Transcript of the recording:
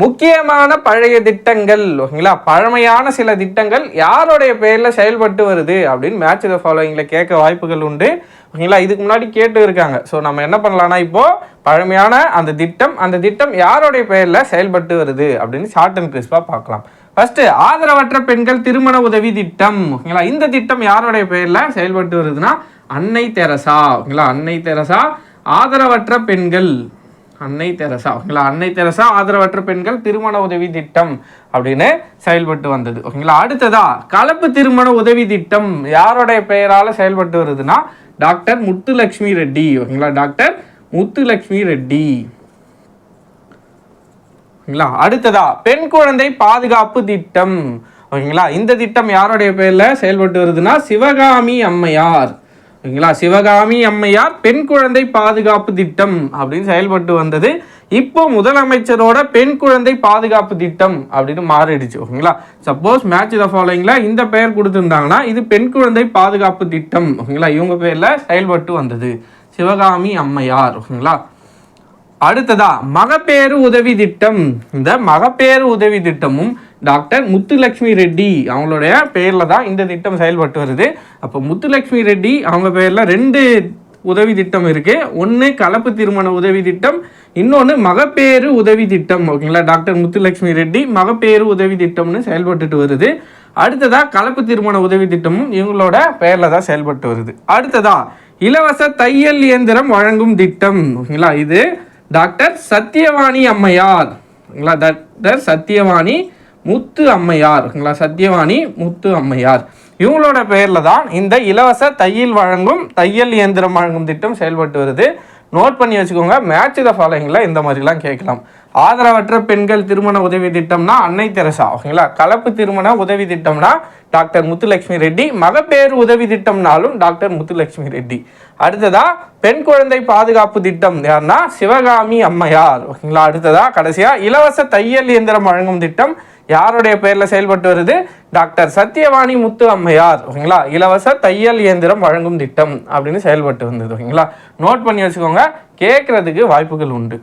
முக்கியமான பழைய திட்டங்கள் ஓகேங்களா, பழமையான சில திட்டங்கள் யாருடைய பெயரில் செயல்பட்டு வருது அப்படின்னு மேட்ச் த ஃபாலோயிங்கில் கேட்க வாய்ப்புகள் உண்டு ஓகேங்களா. இதுக்கு முன்னாடி கேட்டு இருக்காங்க. ஸோ நம்ம என்ன பண்ணலாம்னா இப்போது பழமையான அந்த திட்டம் யாருடைய பெயரில் செயல்பட்டு வருது அப்படின்னு ஷார்ட் அண்ட் கிறிஸ்பாக பார்க்கலாம். ஃபர்ஸ்ட் ஆதரவற்ற பெண்கள் திருமண உதவி திட்டம் ஓகேங்களா. இந்த திட்டம் யாருடைய பெயரில் செயல்பட்டு வருதுன்னா அன்னை தெரசா ஓகேங்களா. அன்னை தெரசா ஆதரவற்ற பெண்கள் அன்னை தெரசா ஓகேங்களா. அன்னை தெரசா ஆதரவற்ற பெண்கள் திருமண உதவி திட்டம் அப்படின்னு செயல்பட்டு வந்தது ஓகேங்களா. அடுத்ததா கலப்பு திருமண உதவி திட்டம் யாருடைய பெயரால் செயல்பட்டு வருதுன்னா டாக்டர் முத்துலட்சுமி ரெட்டி ஓகேங்களா. டாக்டர் முத்துலட்சுமி ரெட்டி ஓகேங்களா. அடுத்ததா பெண் குழந்தை பாதுகாப்பு திட்டம் ஓகேங்களா. இந்த திட்டம் யாருடைய பெயரில் செயல்பட்டு வருதுன்னா சிவகாமி அம்மையார் ஓகேங்களா. சிவகாமி அம்மையார் பெண் குழந்தை பாதுகாப்பு திட்டம் அப்படின்னு செயல்பட்டு வந்தது. இப்போ முதலமைச்சரோட பெண் குழந்தை பாதுகாப்பு திட்டம் அப்படின்னு மாறிடுச்சு ஓகேங்களா. சப்போஸ் மேட்ச் த ஃபாலோயிங்கில் இந்த பெயர் கொடுத்துருந்தாங்கன்னா இது பெண் குழந்தை பாதுகாப்பு திட்டம் ஓகேங்களா. இவங்க பேரில் செயல்பட்டு வந்தது சிவகாமி அம்மையார் ஓகேங்களா. அடுத்ததா மகப்பேறு உதவி திட்டம். இந்த மகப்பேறு உதவி திட்டமும் டாக்டர் முத்துலட்சுமி ரெட்டி அவங்களுடைய பெயரில் தான் இந்த திட்டம் செயல்பட்டு வருது. அப்போ முத்துலட்சுமி ரெட்டி அவங்க பெயரில் 2 உதவி திட்டம் இருக்குது. ஒன்று கலப்பு திருமண உதவி திட்டம், இன்னொன்று மகப்பேறு உதவி திட்டம் ஓகேங்களா. டாக்டர் முத்துலட்சுமி ரெட்டி மகப்பேறு உதவி திட்டம்னு செயல்பட்டுட்டு வருது. அடுத்ததாக கலப்பு திருமண உதவி திட்டமும் இவங்களோட பெயரில் தான் செயல்பட்டு வருது. அடுத்ததாக இலவச தையல் இயந்திரம் வழங்கும் திட்டம் ஓகேங்களா. இது டாக்டர் சத்தியவாணி அம்மையார் ஓகேங்களா. டாக்டர் சத்தியவாணி முத்து அம்மையார் ஓகேங்களா. சத்தியவாணி முத்து அம்மையார் இவங்களோட பெயரில் தான் இந்த இலவச தையல் இயந்திரம் வழங்கும் திட்டம் செயல்பட்டு வருது. நோட் பண்ணி வச்சுக்கோங்க. மேட்ச் த ஃபாலோயிங்கில் இந்த மாதிரிலாம் கேட்கலாம். ஆதரவற்ற பெண்கள் திருமண உதவி திட்டம்னா அன்னை தெரசா ஓகேங்களா. கலப்பு திருமண உதவி திட்டம்னா டாக்டர் முத்துலட்சுமி ரெட்டி. மகப்பேறு உதவி திட்டம்னாலும் டாக்டர் முத்துலட்சுமி ரெட்டி. அடுத்ததா பெண் குழந்தை பாதுகாப்பு திட்டம் யாருன்னா சிவகாமி அம்மையார் ஓகேங்களா. அடுத்ததா கடைசியா இலவச தையல் இயந்திரம் வழங்கும் திட்டம் யாருடைய பெயரில் செயல்பட்டு வருது டாக்டர் சத்தியவாணி முத்து அம்மையார் ஓகேங்களா. இலவச தையல் இயந்திரம் வழங்கும் திட்டம் அப்படின்னு செயல்பட்டு வந்தது ஓகேங்களா. நோட் பண்ணி வச்சுக்கோங்க, கேட்கறதுக்கு வாய்ப்புகள் உண்டு.